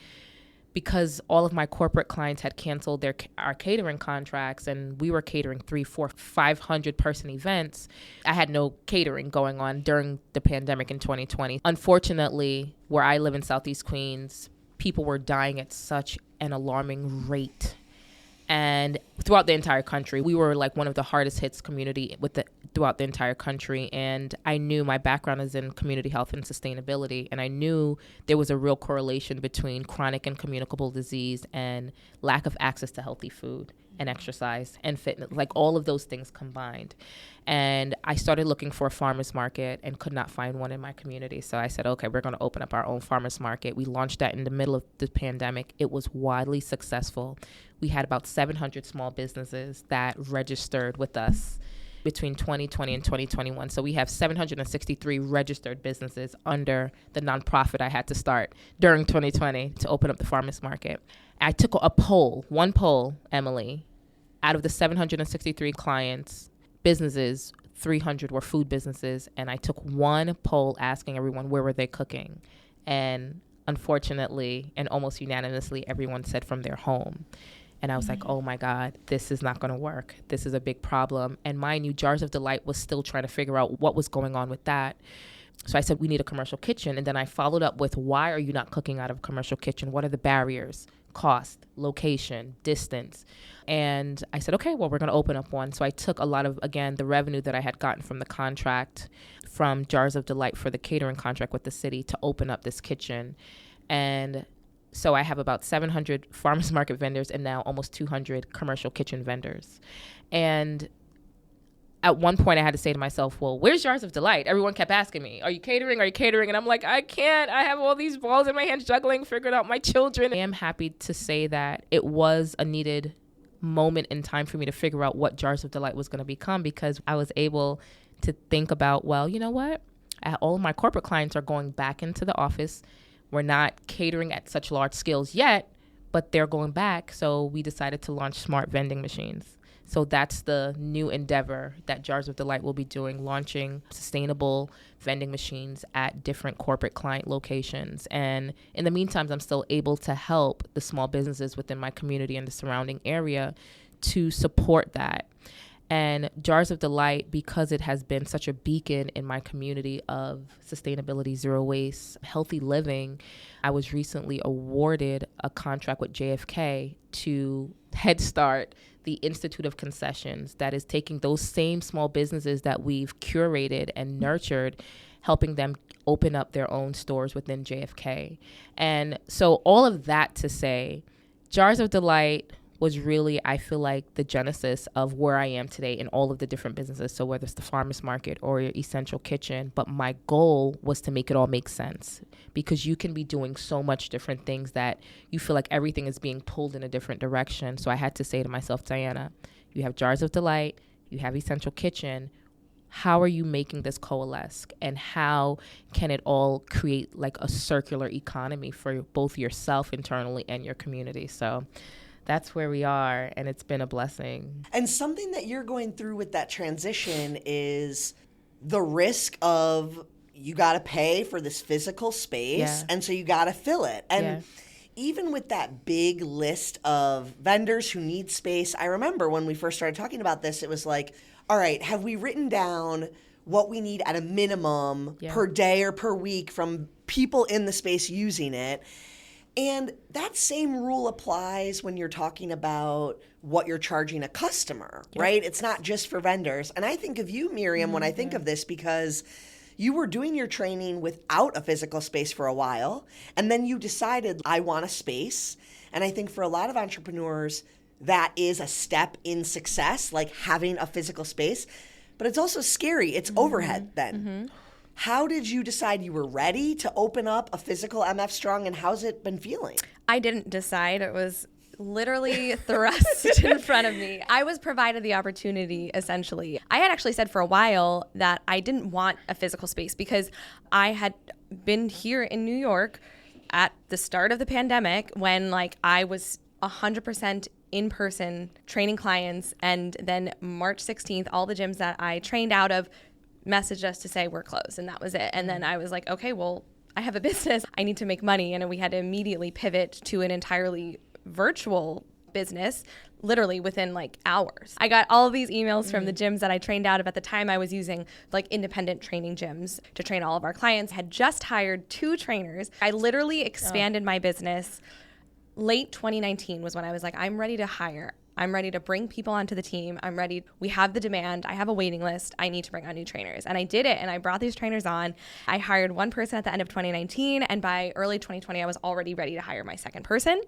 because all of my corporate clients had canceled our catering contracts and we were catering 300, 400, 500 person events, I had no catering going on during the pandemic in 2020. Unfortunately, where I live in Southeast Queens, people were dying at such an alarming rate. And throughout the entire country, we were like one of the hardest hits community throughout the entire country. And I knew my background is in community health and sustainability. And I knew there was a real correlation between chronic and communicable disease and lack of access to healthy food and exercise and fitness, like all of those things combined. And I started looking for a farmer's market and could not find one in my community. So I said, okay, we're going to open up our own farmer's market. We launched that in the middle of the pandemic. It was widely successful. We had about 700 small businesses that registered with us between 2020 and 2021. So we have 763 registered businesses under the nonprofit I had to start during 2020 to open up the farmers market. I took one poll, Emily, out of the 763 clients, businesses, 300 were food businesses, and I took one poll asking everyone where were they cooking. And unfortunately, and almost unanimously, everyone said from their home. And I was like, oh my God, this is not going to work. This is a big problem. And mind you, Jars of Delight was still trying to figure out what was going on with that. So I said, we need a commercial kitchen. And then I followed up with, why are you not cooking out of a commercial kitchen? What are the barriers? Cost, location, distance. And I said, okay, well, we're going to open up one. So I took a lot of, again, the revenue that I had gotten from the contract from Jars of Delight for the catering contract with the city to open up this kitchen. And so I have about 700 farmers market vendors and now almost 200 commercial kitchen vendors. And at one point I had to say to myself, well, where's Jars of Delight? Everyone kept asking me, are you catering? Are you catering? And I'm like, I can't. I have all these balls in my hands juggling, figuring out my children. I am happy to say that it was a needed moment in time for me to figure out what Jars of Delight was going to become, because I was able to think about, well, you know what? All of my corporate clients are going back into the office. We're not catering at such large scales yet, but they're going back. So we decided to launch smart vending machines. So that's the new endeavor that Jars of Delight will be doing, launching sustainable vending machines at different corporate client locations. And in the meantime, I'm still able to help the small businesses within my community and the surrounding area to support that. And Jars of Delight, because it has been such a beacon in my community of sustainability, zero waste, healthy living, I was recently awarded a contract with JFK to head start the Institute of Concessions that is taking those same small businesses that we've curated and nurtured, helping them open up their own stores within JFK. And so all of that to say, Jars of Delight was really, I feel like, the genesis of where I am today in all of the different businesses. So whether it's the farmers market or your essential kitchen, but my goal was to make it all make sense, because you can be doing so much different things that you feel like everything is being pulled in a different direction. So I had to say to myself, Diana, you have Jars of Delight, you have Essential Kitchen. How are you making this coalesce, and how can it all create like a circular economy for both yourself internally and your community? So that's where we are, and it's been a blessing. And something that you're going through with that transition is the risk of you got to pay for this physical space, and so you got to fill it. And even with that big list of vendors who need space, I remember when we first started talking about this, it was like, all right, have we written down what we need at a minimum per day or per week from people in the space using it? And that same rule applies when you're talking about what you're charging a customer, right? It's not just for vendors. And I think of you, Miriam, when I think of this, because you were doing your training without a physical space for a while, and then you decided, I want a space. And I think for a lot of entrepreneurs, that is a step in success, like having a physical space. But it's also scary. It's overhead then. How did you decide you were ready to open up a physical MF Strong, and how's it been feeling? I didn't decide. It was literally thrust in front of me. I was provided the opportunity, essentially. I had actually said for a while that I didn't want a physical space because I had been here in New York at the start of the pandemic when like I was 100% in person training clients, and then March 16th, all the gyms that I trained out of messaged us to say we're closed, and that was it. And then I was like, okay, well, I have a business. I need to make money. And we had to immediately pivot to an entirely virtual business, literally within like hours. I got all of these emails from the gyms that I trained out of. At the time, I was using like independent training gyms to train all of our clients. I had just hired 2 trainers. I literally expanded my business. Late 2019 was when I was like, I'm ready to hire. I'm ready to bring people onto the team. I'm ready. We have the demand. I have a waiting list. I need to bring on new trainers. And I did it. And I brought these trainers on. I hired 1 person at the end of 2019. And by early 2020, I was already ready to hire my second person.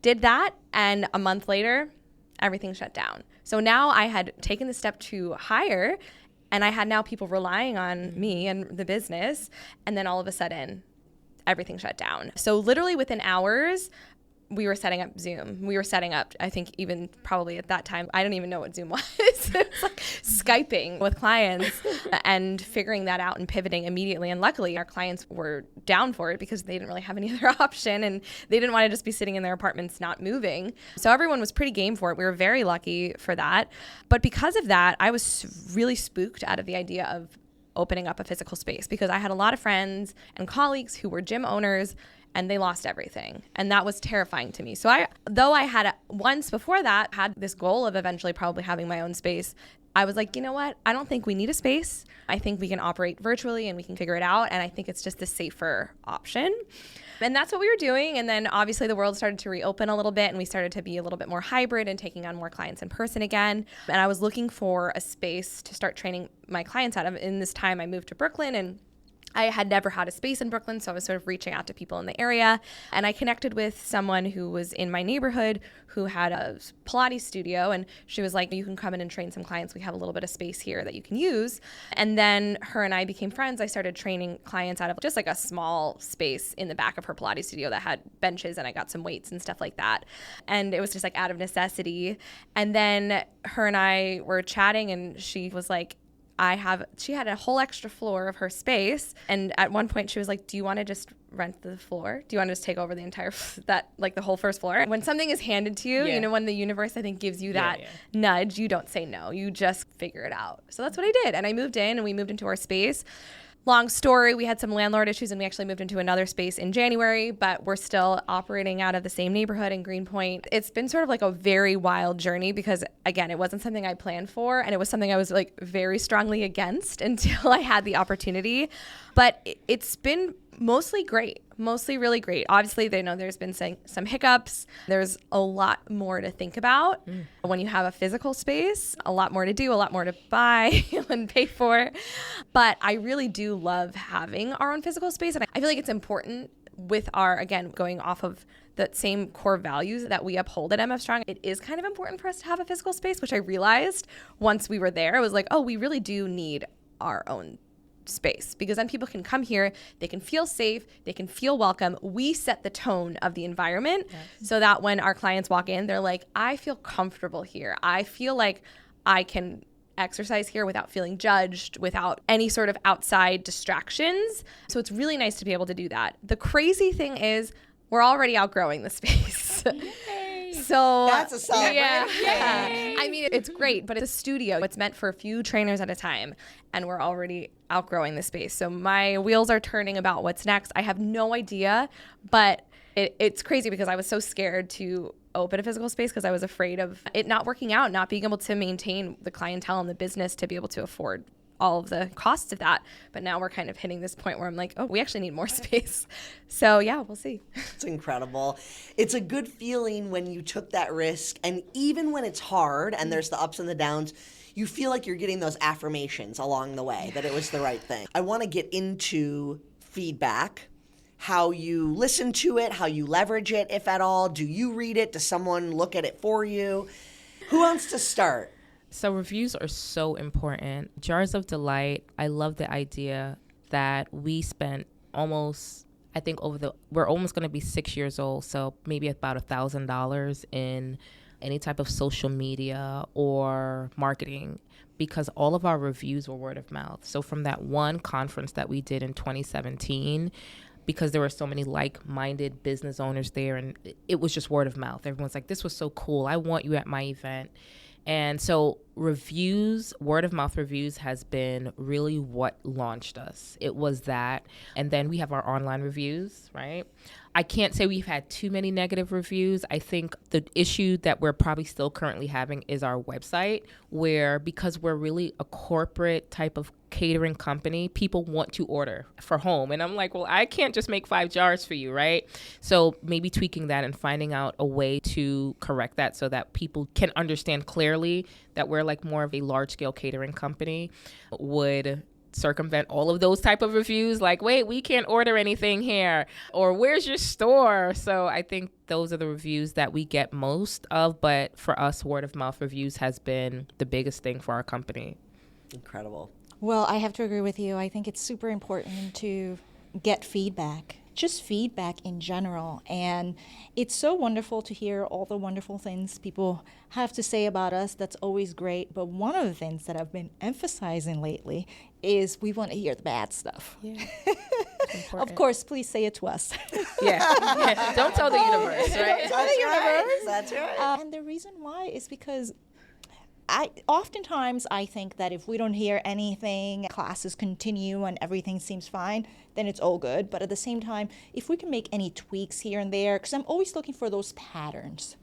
Did that. And a month later, everything shut down. So now I had taken the step to hire, and I had now people relying on me and the business. And then all of a sudden, everything shut down. So literally within hours, we were setting up Zoom. We were setting up, I think even probably at that time, I don't even know what Zoom was. It was like Skyping with clients and figuring that out and pivoting immediately. And luckily our clients were down for it because they didn't really have any other option and they didn't want to just be sitting in their apartments not moving. So everyone was pretty game for it. We were very lucky for that. But because of that, I was really spooked out of the idea of opening up a physical space because I had a lot of friends and colleagues who were gym owners and they lost everything. And that was terrifying to me. So though I had once before that had this goal of eventually probably having my own space, I was like, you know what? I don't think we need a space. I think we can operate virtually and we can figure it out. And I think it's just the safer option. And that's what we were doing. And then obviously the world started to reopen a little bit and we started to be a little bit more hybrid and taking on more clients in person again. And I was looking for a space to start training my clients out of. In this time, I moved to Brooklyn and I had never had a space in Brooklyn, so I was sort of reaching out to people in the area. And I connected with someone who was in my neighborhood who had a Pilates studio. And she was like, you can come in and train some clients. We have a little bit of space here that you can use. And then her and I became friends. I started training clients out of just like a small space in the back of her Pilates studio that had benches and I got some weights and stuff like that. And it was just like out of necessity. And then her and I were chatting and she was like, she had a whole extra floor of her space. And at one point she was like, do you want to just rent the floor? Do you want to just take over the entire, the whole first floor? When something is handed to you, you know, when the universe, I think, gives you that nudge, you don't say no, you just figure it out. So that's what I did. And I moved in and we moved into our space. Long story, we had some landlord issues and we actually moved into another space in January, but we're still operating out of the same neighborhood in Greenpoint. It's been sort of like a very wild journey because, again, it wasn't something I planned for and it was something I was like very strongly against until I had the opportunity. But it's been mostly great, mostly really great. Obviously, they know there's been some hiccups. There's a lot more to think about when you have a physical space, a lot more to do, a lot more to buy and pay for. But I really do love having our own physical space. And I feel like it's important with our, again, going off of the same core values that we uphold at MF Strong. It is kind of important for us to have a physical space, which I realized once we were there. I was like, oh, we really do need our own space because then people can come here, they can feel safe, they can feel welcome. We set the tone of the environment so that when our clients walk in, they're like, I feel comfortable here. I feel like I can exercise here without feeling judged, without any sort of outside distractions. So it's really nice to be able to do that. The crazy thing is we're already outgrowing the space. So that's a solid yeah. I mean, it's great, but it's a studio. It's meant for a few trainers at a time, and we're already outgrowing the space. So my wheels are turning about what's next. I have no idea, but it's crazy because I was so scared to open a physical space because I was afraid of it not working out, not being able to maintain the clientele and the business to be able to afford all of the costs of that. But now we're kind of hitting this point where I'm like, oh, we actually need more space. So yeah, we'll see. It's incredible. It's a good feeling when you took that risk. And even when it's hard and there's the ups and the downs, you feel like you're getting those affirmations along the way that it was the right thing. I want to get into feedback, how you listen to it, how you leverage it, if at all. Do you read it? Does someone look at it for you? Who wants to start? So reviews are so important. Jars of Delight, I love the idea that we spent almost, I think we're almost going to be 6 years old. So maybe about $1,000 in any type of social media or marketing because all of our reviews were word of mouth. So from that one conference that we did in 2017, because there were so many like-minded business owners there and it was just word of mouth. Everyone's like, this was so cool. I want you at my event. And so reviews, word of mouth reviews has been really what launched us. It was that. And then we have our online reviews, right? I can't say we've had too many negative reviews. I think the issue that we're probably still currently having is our website, where because we're really a corporate type of catering company, people want to order for home. And I'm like, well, I can't just make 5 jars for you, right? So maybe tweaking that and finding out a way to correct that so that people can understand clearly that we're like more of a large scale catering company would circumvent all of those type of reviews like, wait, we can't order anything here, or where's your store? So I think those are the reviews that we get most of, but for us, word of mouth reviews has been the biggest thing for our company. Incredible. Well, I have to agree with you. I think it's super important to get feedback just feedback in general. And it's so wonderful to hear all the wonderful things people have to say about us. That's always great. But one of the things that I've been emphasizing lately is we want to hear the bad stuff. Yeah. Of course, please say it to us. Yeah. Don't tell the universe, right? Tell the universe. That's right. And the reason why is because oftentimes I think that if we don't hear anything, classes continue and everything seems fine, then it's all good. But at the same time, if we can make any tweaks here and there, because I'm always looking for those patterns.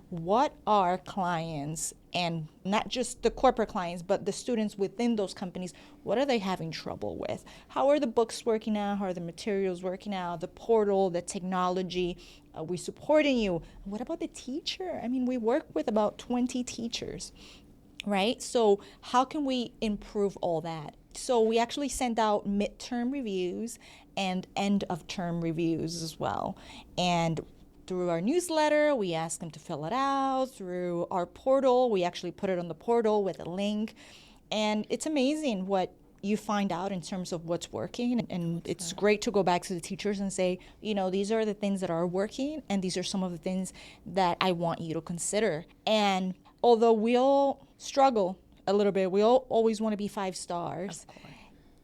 What are clients, and not just the corporate clients, but the students within those companies, what are they having trouble with? How are the books working out? How are the materials working out? The portal, the technology, are we supporting you? What about the teacher? I mean, we work with about 20 teachers. Right? So how can we improve all that? So we actually send out midterm reviews and end of term reviews as well. And through our newsletter, we ask them to fill it out. Through our portal, we actually put it on the portal with a link. And it's amazing what you find out in terms of what's working. And it's great to go back to the teachers and say, you know, these are the things that are working, and these are some of the things that I want you to consider. And although we all struggle a little bit, we all always want to be 5 stars.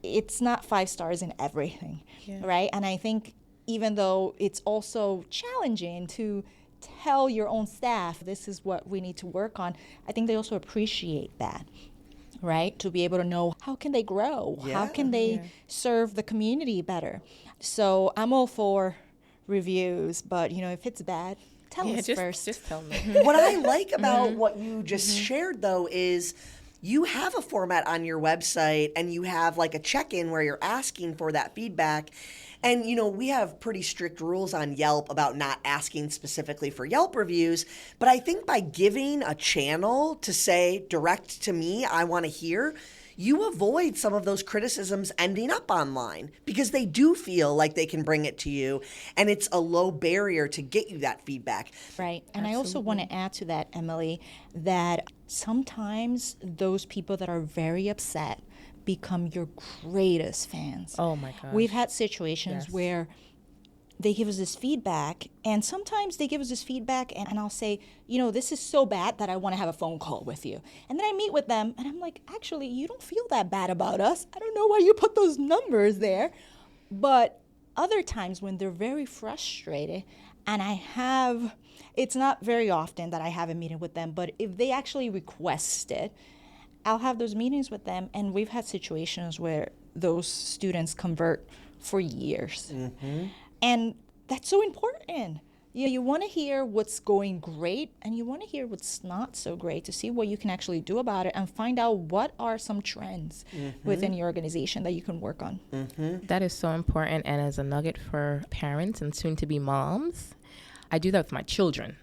It's not 5 stars in everything, right? And I think even though it's also challenging to tell your own staff, this is what we need to work on, I think they also appreciate that, right? To be able to know how can they grow? How can they serve the community better? So I'm all for reviews, but, you know, if it's bad, tell us first. Just tell me. What I like about what you just shared, though, is you have a format on your website and you have like a check-in where you're asking for that feedback. And, you know, we have pretty strict rules on Yelp about not asking specifically for Yelp reviews. But I think by giving a channel to say, direct to me, I want to hear, you avoid some of those criticisms ending up online because they do feel like they can bring it to you, and it's a low barrier to get you that feedback. Right. And I also want to add to that, Emily, that sometimes those people that are very upset become your greatest fans. Oh my gosh. We've had situations where they give us this feedback, and sometimes they give us this feedback and I'll say, you know, this is so bad that I want to have a phone call with you. And then I meet with them and I'm like, actually, you don't feel that bad about us. I don't know why you put those numbers there. But other times when they're very frustrated, and it's not very often that I have a meeting with them, but if they actually request it, I'll have those meetings with them, and we've had situations where those students convert for years. And that's so important. You want to hear what's going great, and you want to hear what's not so great to see what you can actually do about it and find out what are some trends within your organization that you can work on. That is so important. And as a nugget for parents and soon-to-be moms, I do that with my children.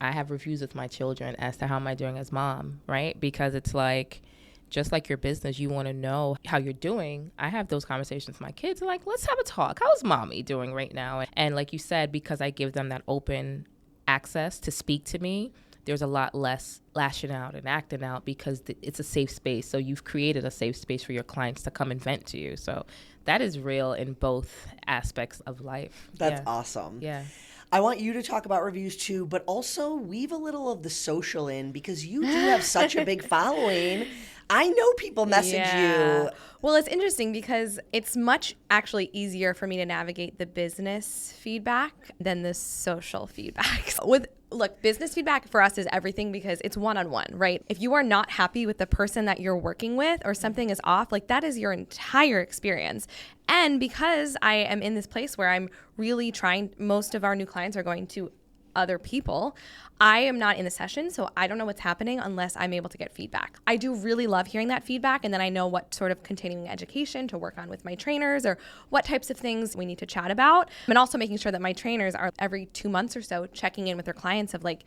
I have reviews with my children as to how am I doing as mom, right? Because it's like, just like your business, you want to know how you're doing. I have those conversations with my kids, like, let's have a talk. How's mommy doing right now? And like you said, because I give them that open access to speak to me, there's a lot less lashing out and acting out because it's a safe space. So you've created a safe space for your clients to come and vent to you. So that is real in both aspects of life. That's awesome. Yeah. I want you to talk about reviews too, but also weave a little of the social in because you do have such a big following. I know people message you. Well, it's interesting because it's much actually easier for me to navigate the business feedback than the social feedback. Look, business feedback for us is everything because it's one-on-one, right? If you are not happy with the person that you're working with or something is off, like that is your entire experience. And because I am in this place where I'm really trying, most of our new clients are going to other people, I am not in the session, so I don't know what's happening unless I'm able to get feedback. I do really love hearing that feedback, and then I know what sort of continuing education to work on with my trainers or what types of things we need to chat about. And also making sure that my trainers are every 2 months or so checking in with their clients of like,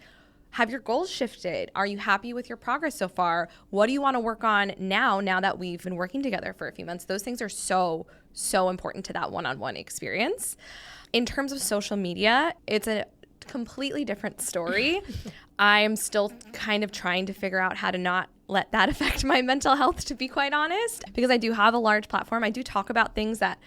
have your goals shifted? Are you happy with your progress so far? What do you want to work on now that we've been working together for a few months? Those things are so important to that one-on-one experience. In terms of social media, it's a completely different story. I'm still kind of trying to figure out how to not let that affect my mental health, to be quite honest, because I do have a large platform. I do talk about things that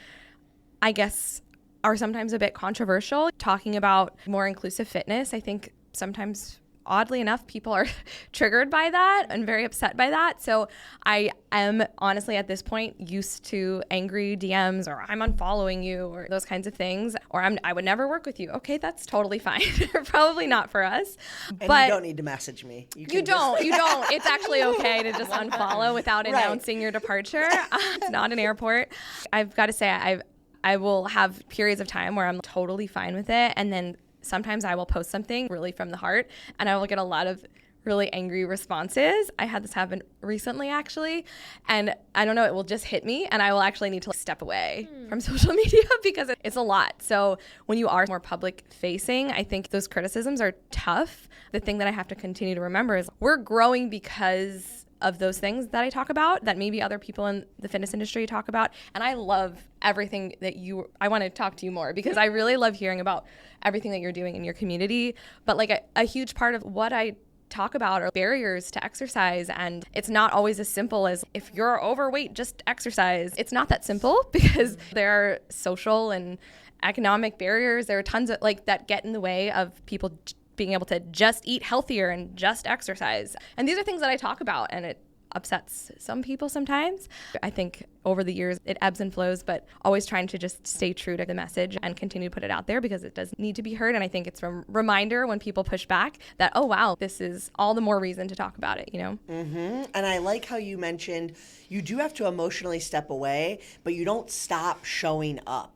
I guess are sometimes a bit controversial. Talking about more inclusive fitness, I think sometimes, oddly enough, people are triggered by that and very upset by that. So I am honestly at this point used to angry DMs or I'm unfollowing you or those kinds of things, or I would never work with you. Okay, that's totally fine. Probably not for us. And but you don't need to message me. You don't. It's actually okay to just unfollow without announcing your departure. It's not an airport. I've got to say, I will have periods of time where I'm totally fine with it, and then sometimes I will post something really from the heart and I will get a lot of really angry responses. I had this happen recently, actually, and I don't know, it will just hit me and I will actually need to step away from social media because it's a lot. So when you are more public facing, I think those criticisms are tough. The thing that I have to continue to remember is we're growing because of those things that I talk about that maybe other people in the fitness industry talk about. And I love everything that I want to talk to you more because I really love hearing about everything that you're doing in your community. But like a huge part of what I talk about are barriers to exercise. And it's not always as simple as if you're overweight, just exercise. It's not that simple because there are social and economic barriers. There are tons of that get in the way of people being able to just eat healthier and just exercise. And these are things that I talk about, and it upsets some people sometimes. I think over the years it ebbs and flows, but always trying to just stay true to the message and continue to put it out there because it does need to be heard. And I think it's a reminder when people push back that, oh wow, this is all the more reason to talk about it, you know? Mm-hmm. And I like how you mentioned you do have to emotionally step away, but you don't stop showing up.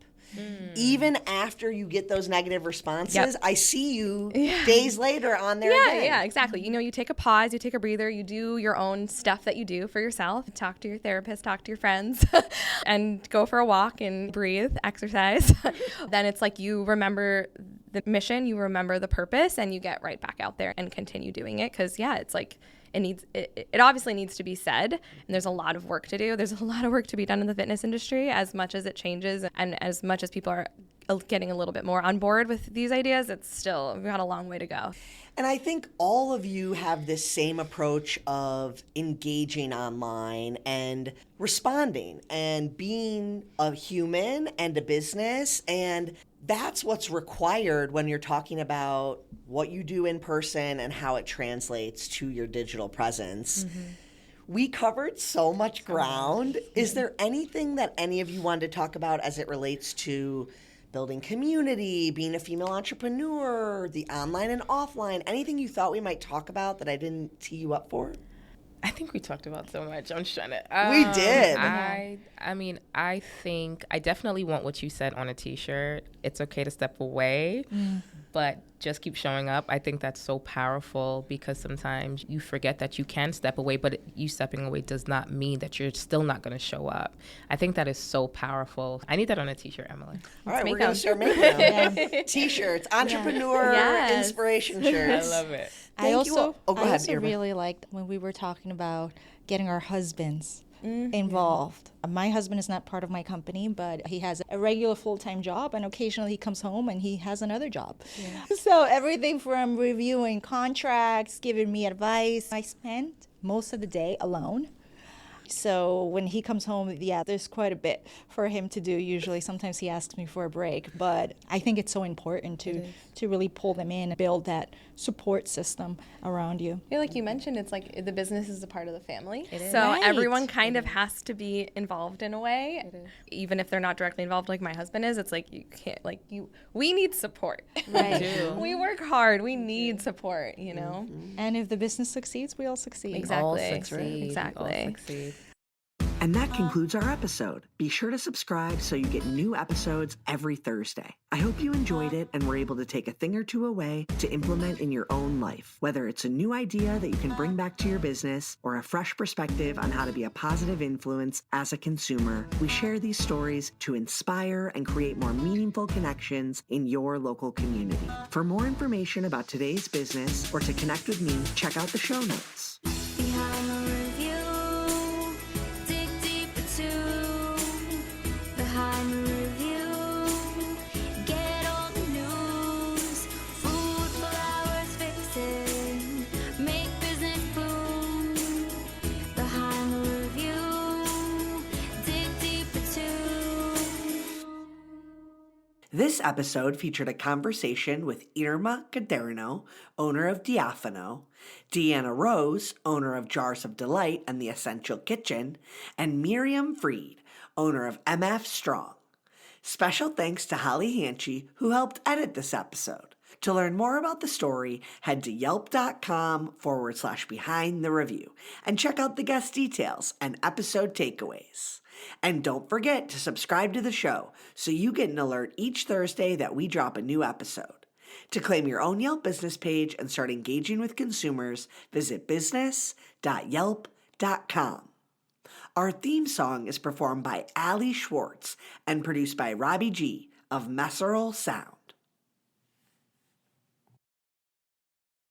Even after you get those negative responses, I see you days later on there again. Yeah, exactly. You know, you take a pause, you take a breather, you do your own stuff that you do for yourself, talk to your therapist, talk to your friends, and go for a walk and breathe, exercise. Then it's like you remember the mission, you remember the purpose, and you get right back out there and continue doing it. Because, it's like it obviously needs to be said, and there's a lot of work to do. There's a lot of work to be done in the fitness industry. As much as it changes and as much as people are getting a little bit more on board with these ideas, we've got a long way to go. And I think all of you have this same approach of engaging online and responding and being a human and a business. And that's what's required when you're talking about what you do in person and how it translates to your digital presence. Mm-hmm. We covered so much ground. Is there anything that any of you wanted to talk about as it relates to building community, being a female entrepreneur, the online and offline, anything you thought we might talk about that I didn't tee you up for? I think we talked about so much. I'm just trying to. We did. I mean, I think I definitely want what you said on a T-shirt. It's okay to step away, but just keep showing up. I think that's so powerful because sometimes you forget that you can step away, but you stepping away does not mean that you're still not going to show up. I think that is so powerful. I need that on a T-shirt, Emily. All right, we're going to start making them. T-shirts, entrepreneur inspiration shirts. I love it. I also Irma. really liked when we were talking about getting our husbands involved. My husband is not part of my company, but he has a regular full-time job, and occasionally he comes home and he has another job. Yeah. So everything from reviewing contracts, giving me advice, I spent most of the day alone. So when he comes home, there's quite a bit for him to do. Usually, sometimes he asks me for a break, but I think it's so important to really pull them in and build that support system around you. Yeah, like you mentioned, it's like the business is a part of the family. It is. So everyone kind of has to be involved in a way. It is. Even if they're not directly involved like my husband is, it's like you can't, we need support. Right. We work hard. We need support, you know? Mm-hmm. And if the business succeeds, we all succeed. Exactly. All succeed. Exactly. All succeed. And that concludes our episode. Be sure to subscribe so you get new episodes every Thursday. I hope you enjoyed it and were able to take a thing or two away to implement in your own life. Whether it's a new idea that you can bring back to your business or a fresh perspective on how to be a positive influence as a consumer, we share these stories to inspire and create more meaningful connections in your local community. For more information about today's business or to connect with me, check out the show notes. Behind the review, dig deeper too. Behind the review, get all the news. Food for hours fixing, make business boom. Behind the review, dig deeper too. This episode featured a conversation with Irma Caderno, owner of Diafano, Deanna Rose, owner of Jars of Delight and the Essential Kitchen, and Miriam Freed, owner of MF Strong. Special thanks to Holly Hanchy, who helped edit this episode. To learn more about the story, head to yelp.com/behind the review and check out the guest details and episode takeaways. And don't forget to subscribe to the show so you get an alert each Thursday that we drop a new episode. To claim your own Yelp business page and start engaging with consumers, visit business.yelp.com. Our theme song is performed by Ali Schwartz and produced by Robbie G of Messerol Sound.